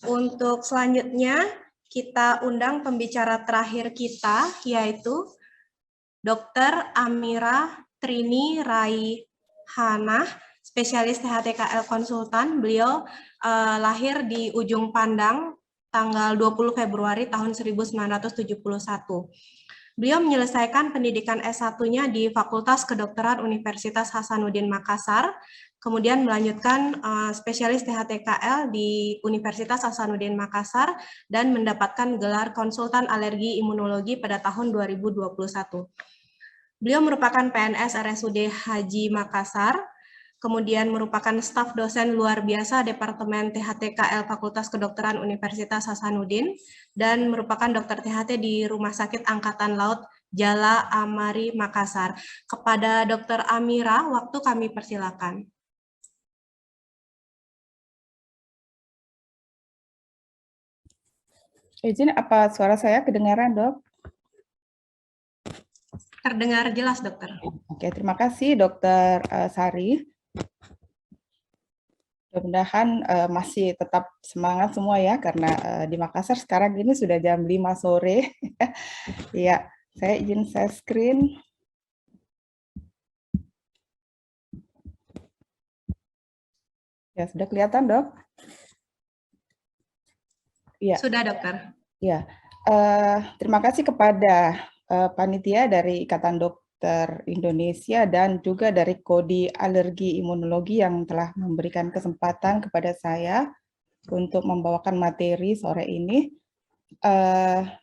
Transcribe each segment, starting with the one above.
Untuk selanjutnya, kita undang pembicara terakhir kita, yaitu Dr. Amira Trini Raihana, spesialis THTKL konsultan. Beliau lahir di Ujung Pandang tanggal 20 Februari tahun 1971. Beliau menyelesaikan pendidikan S1-nya di Fakultas Kedokteran Universitas Hasanuddin Makassar, kemudian melanjutkan spesialis THTKL di Universitas Hasanuddin Makassar dan mendapatkan gelar konsultan alergi imunologi pada tahun 2021. Beliau merupakan PNS RSUD Haji Makassar, kemudian merupakan staf dosen luar biasa Departemen THTKL Fakultas Kedokteran Universitas Hasanuddin, dan merupakan dokter THT di Rumah Sakit Angkatan Laut Jala Amari Makassar. Kepada Dr. Amira, waktu kami persilakan. Izin, apa suara saya kedengaran, Dok? Terdengar jelas, Dokter. Oke, terima kasih, Dokter Sari. Mudah-mudahan masih tetap semangat semua ya, karena di Makassar sekarang ini sudah jam 5 sore. Ya, saya izin share screen. Ya, sudah kelihatan, Dok? Ya. Sudah, Dokter. Ya, terima kasih kepada panitia dari Ikatan Dokter Indonesia dan juga dari Kodi Alergi Imunologi yang telah memberikan kesempatan kepada saya untuk membawakan materi sore ini.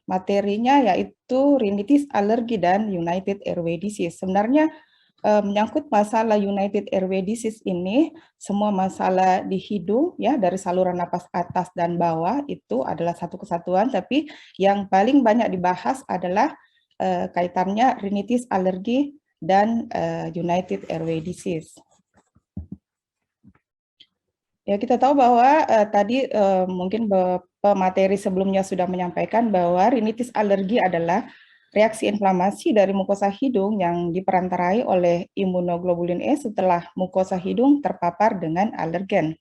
Materinya yaitu rinitis alergi dan United Airway Disease. Sebenarnya menyangkut masalah United Airway Disease ini, semua masalah di hidung ya dari saluran napas atas dan bawah itu adalah satu kesatuan, tapi yang paling banyak dibahas adalah kaitannya rinitis alergi dan United Airway Disease. Ya, kita tahu bahwa tadi mungkin pemateri sebelumnya sudah menyampaikan bahwa rinitis alergi adalah reaksi inflamasi dari mukosa hidung yang diperantarai oleh imunoglobulin E setelah mukosa hidung terpapar dengan alergen.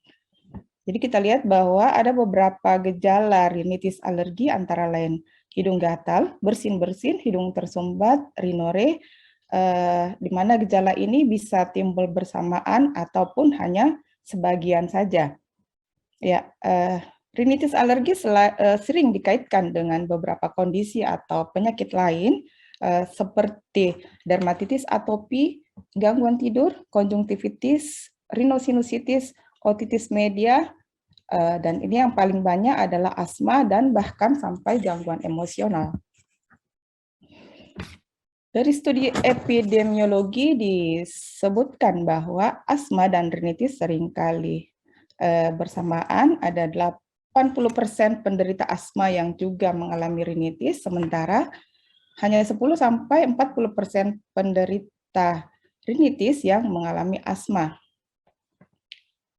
Jadi kita lihat bahwa ada beberapa gejala rinitis alergi antara lain hidung gatal, bersin-bersin, hidung tersumbat, rinore, di mana gejala ini bisa timbul bersamaan ataupun hanya sebagian saja. Ya, rinitis alergi sering dikaitkan dengan beberapa kondisi atau penyakit lain seperti dermatitis atopi, gangguan tidur, konjungtivitis, rhinosinusitis, otitis media, dan ini yang paling banyak adalah asma dan bahkan sampai gangguan emosional. Dari studi epidemiologi disebutkan bahwa asma dan rinitis seringkali bersamaan, ada 80% penderita asma yang juga mengalami rinitis, sementara hanya 10-40% penderita rinitis yang mengalami asma.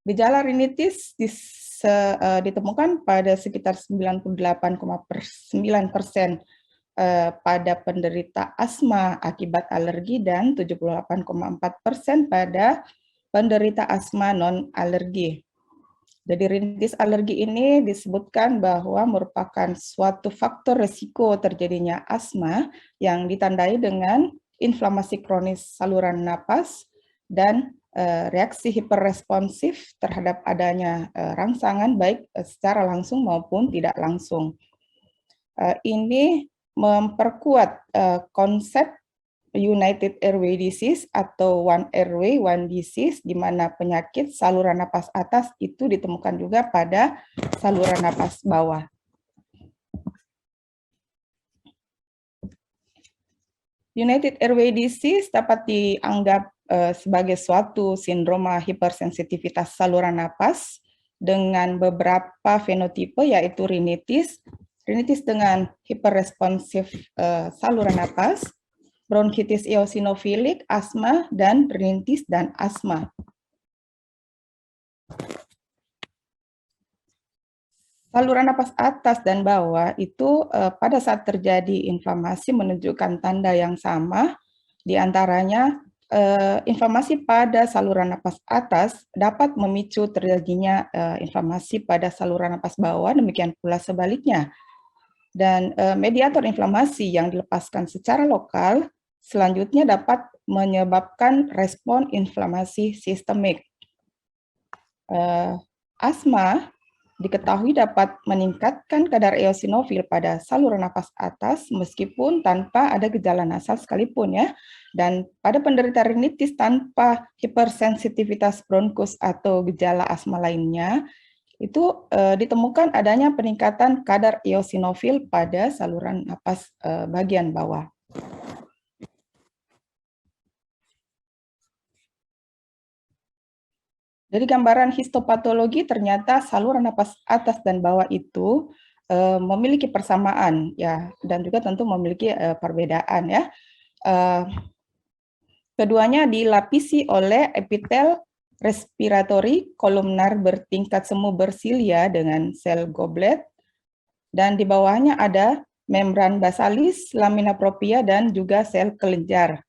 Gejala rinitis ditemukan pada sekitar 98,9% pada penderita asma akibat alergi dan 78,4% pada penderita asma non-alergi. Jadi rinitis alergi ini disebutkan bahwa merupakan suatu faktor risiko terjadinya asma yang ditandai dengan inflamasi kronis saluran napas dan reaksi hiperresponsif terhadap adanya rangsangan baik secara langsung maupun tidak langsung. Ini memperkuat konsep United Airway Disease atau One Airway, One Disease, di mana penyakit saluran napas atas itu ditemukan juga pada saluran napas bawah. United Airway Disease dapat dianggap sebagai suatu sindroma hipersensitivitas saluran napas dengan beberapa fenotipe yaitu rinitis dengan hiperresponsif saluran napas, bronkitis eosinofilik, asma, dan rinitis dan asma. Saluran napas atas dan bawah itu pada saat terjadi inflamasi menunjukkan tanda yang sama, diantaranya inflamasi pada saluran napas atas dapat memicu terjadinya inflamasi pada saluran napas bawah, demikian pula sebaliknya. Dan mediator inflamasi yang dilepaskan secara lokal selanjutnya dapat menyebabkan respon inflamasi sistemik. Asma diketahui dapat meningkatkan kadar eosinofil pada saluran napas atas meskipun tanpa ada gejala nasal sekalipun ya. Dan pada penderita rinitis tanpa hipersensitivitas bronkus atau gejala asma lainnya, itu ditemukan adanya peningkatan kadar eosinofil pada saluran napas bagian bawah. Dari gambaran histopatologi ternyata saluran napas atas dan bawah itu memiliki persamaan ya, dan juga tentu memiliki perbedaan ya. Keduanya dilapisi oleh epitel respiratory kolumnar bertingkat semu bersilia dengan sel goblet, dan di bawahnya ada membran basalis, lamina propria, dan juga sel kelenjar.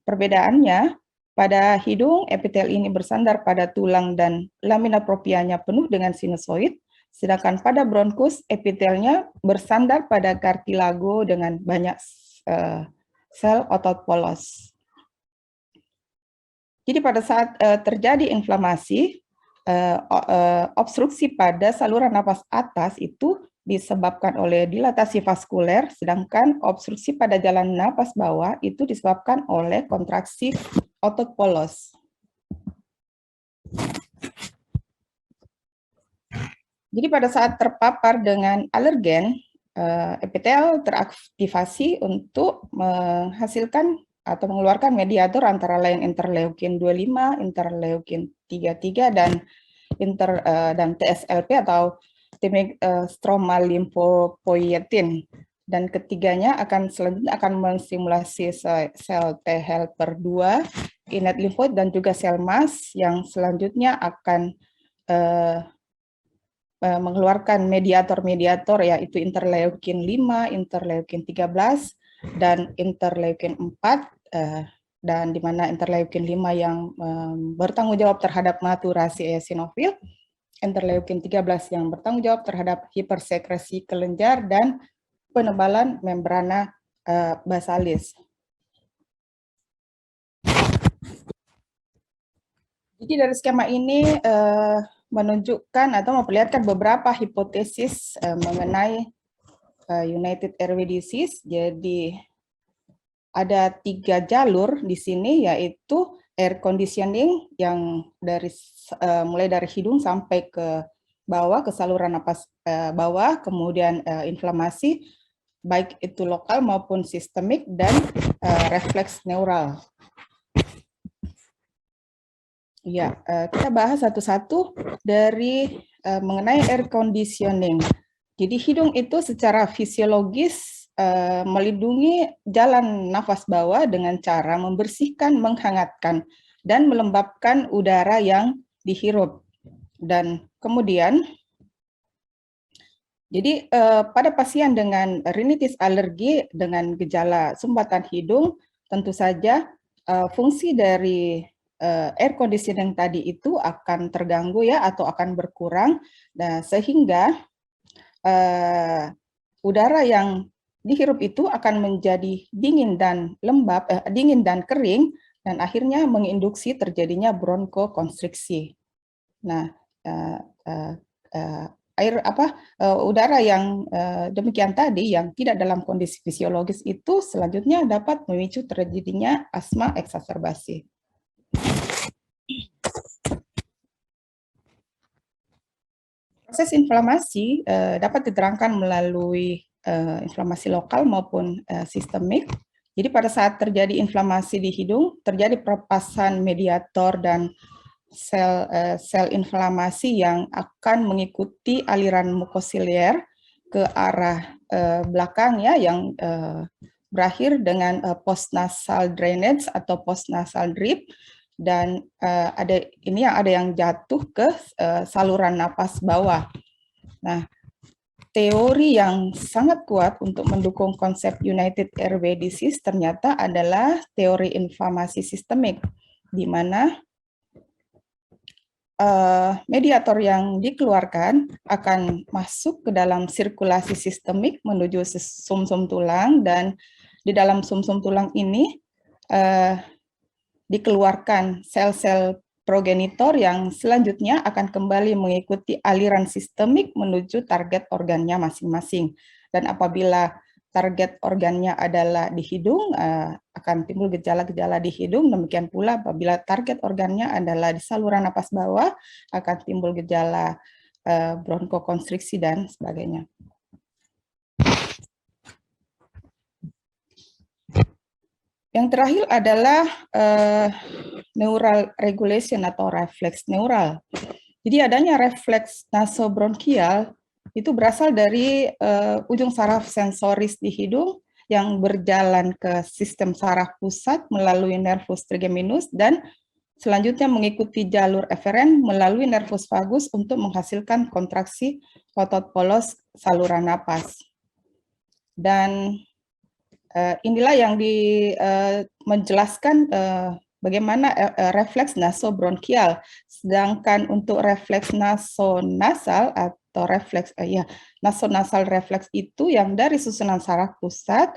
Perbedaannya, pada hidung, epitel ini bersandar pada tulang dan lamina proprianya penuh dengan sinusoid, sedangkan pada bronkus, epitelnya bersandar pada kartilago dengan banyak sel otot polos. Jadi pada saat terjadi inflamasi, obstruksi pada saluran napas atas itu disebabkan oleh dilatasi vaskuler, sedangkan obstruksi pada jalan napas bawah itu disebabkan oleh kontraksi otot polos. Jadi pada saat terpapar dengan alergen, epitel teraktivasi untuk menghasilkan atau mengeluarkan mediator antara lain interleukin 25, interleukin 33, dan TSLP atau stromal limfopoietin. Dan ketiganya selanjutnya akan menstimulasi sel T helper 2, innate lymphoid, dan juga sel MAS yang selanjutnya akan mengeluarkan mediator-mediator yaitu interleukin 5, interleukin 13, dan interleukin 4, dan di mana interleukin 5 yang bertanggung jawab terhadap maturasi eosinofil, interleukin 13 yang bertanggung jawab terhadap hipersekresi kelenjar dan penebalan membrana basalis. Jadi dari skema ini menunjukkan atau memperlihatkan beberapa hipotesis mengenai United Airway Disease. Jadi ada 3 jalur di sini, yaitu air conditioning yang mulai dari hidung sampai ke bawah, ke saluran napas bawah, kemudian inflamasi, baik itu lokal maupun sistemik, dan refleks neural. Ya, kita bahas satu-satu dari mengenai air conditioning. Jadi hidung itu secara fisiologis melindungi jalan nafas bawah dengan cara membersihkan, menghangatkan, dan melembabkan udara yang dihirup. Dan kemudian, jadi pada pasien dengan rinitis alergi dengan gejala sumbatan hidung, tentu saja fungsi dari air conditioning tadi itu akan terganggu ya, atau akan berkurang, nah, sehingga udara yang dihirup itu akan menjadi dingin dan lembab, dingin dan kering, dan akhirnya menginduksi terjadinya bronkokonstriksi. Nah, udara yang demikian tadi yang tidak dalam kondisi fisiologis itu selanjutnya dapat memicu terjadinya asma eksaserbasi. Proses inflamasi dapat diterangkan melalui inflamasi lokal maupun sistemik. Jadi pada saat terjadi inflamasi di hidung, terjadi pelepasan mediator dan sel inflamasi yang akan mengikuti aliran mukosilier ke arah belakang ya, yang berakhir dengan postnasal drainage atau postnasal drip, dan ada yang jatuh ke saluran napas bawah. Nah, teori yang sangat kuat untuk mendukung konsep United Airway Disease ternyata adalah teori inflamasi sistemik. di mana mediator yang dikeluarkan akan masuk ke dalam sirkulasi sistemik menuju sumsum tulang, dan di dalam sumsum tulang ini dikeluarkan sel-sel progenitor yang selanjutnya akan kembali mengikuti aliran sistemik menuju target organnya masing-masing. Dan apabila target organnya adalah di hidung, akan timbul gejala-gejala di hidung. Demikian pula apabila target organnya adalah di saluran napas bawah, akan timbul gejala bronkokonstriksi dan sebagainya. Yang terakhir adalah neural regulation atau refleks neural. Jadi adanya refleks nasobronkial itu berasal dari ujung saraf sensoris di hidung yang berjalan ke sistem saraf pusat melalui nervus trigeminus dan selanjutnya mengikuti jalur eferen melalui nervus vagus untuk menghasilkan kontraksi otot polos saluran napas. Dan inilah yang menjelaskan bagaimana refleks nasobronkial. Sedangkan untuk refleks nasonasal atau refleks nasonasal refleks itu yang dari susunan saraf pusat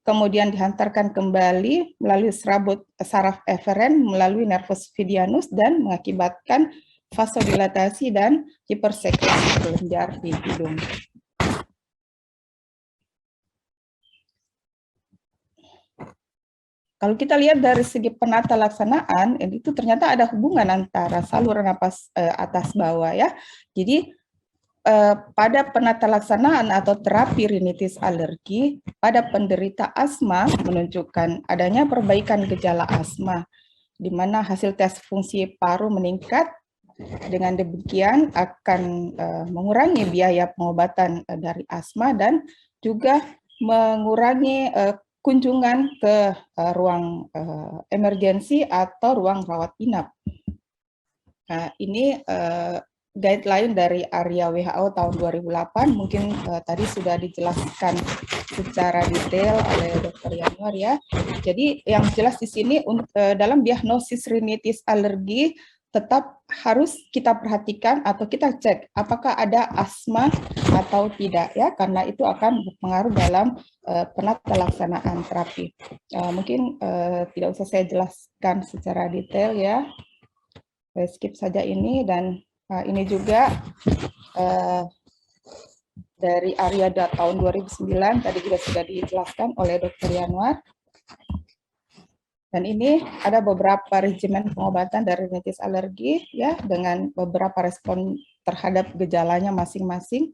kemudian dihantarkan kembali melalui serabut saraf eferen melalui nervus vidianus dan mengakibatkan vasodilatasi dan hipersekresi kelenjar di hidung. Kalau kita lihat dari segi penata laksanaan, itu ternyata ada hubungan antara saluran napas atas bawah ya. Jadi pada penata laksanaan atau terapi rinitis alergi pada penderita asma menunjukkan adanya perbaikan gejala asma, di mana hasil tes fungsi paru meningkat. Dengan demikian akan mengurangi biaya pengobatan dari asma dan juga mengurangi kunjungan ke ruang emergensi atau ruang rawat inap. Nah, ini guideline dari ARIA WHO tahun 2008, mungkin tadi sudah dijelaskan secara detail oleh Dr. Yanuar ya. Jadi yang jelas di sini dalam diagnosis rinitis alergi tetap harus kita perhatikan atau kita cek apakah ada asma atau tidak ya, karena itu akan berpengaruh dalam penata laksanaan terapi. Mungkin tidak usah saya jelaskan secara detail ya, saya skip saja ini. Dan ini juga dari ARIA tahun 2009 tadi juga sudah dijelaskan oleh Dr. Yanuar. Dan ini ada beberapa regimen pengobatan dari rinitis alergi ya, dengan beberapa respon terhadap gejalanya masing-masing.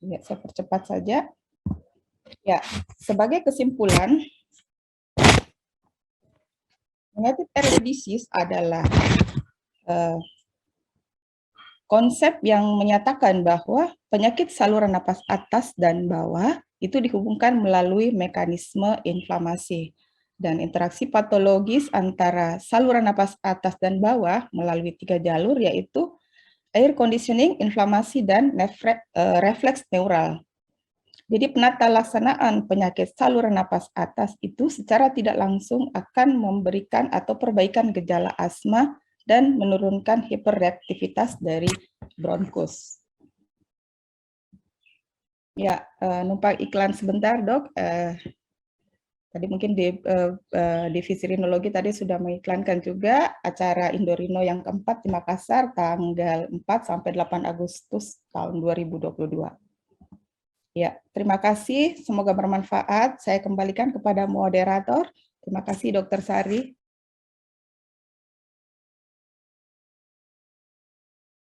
Ya, saya percepat saja. Ya, sebagai kesimpulan, penyakit airway disease adalah konsep yang menyatakan bahwa penyakit saluran napas atas dan bawah itu dihubungkan melalui mekanisme inflamasi. Dan interaksi patologis antara saluran napas atas dan bawah melalui 3 jalur, yaitu air conditioning, inflamasi, dan refleks neural. Jadi penata laksanaan penyakit saluran napas atas itu secara tidak langsung akan memberikan atau perbaikan gejala asma dan menurunkan hiperreaktivitas dari bronkus. Ya, numpang iklan sebentar, Dok. Tadi mungkin di divisi rinologi tadi sudah mengiklankan juga acara Indorino yang keempat di Makassar tanggal 4 sampai 8 Agustus tahun 2022. Ya, terima kasih. Semoga bermanfaat. Saya kembalikan kepada moderator. Terima kasih, Dr. Sari.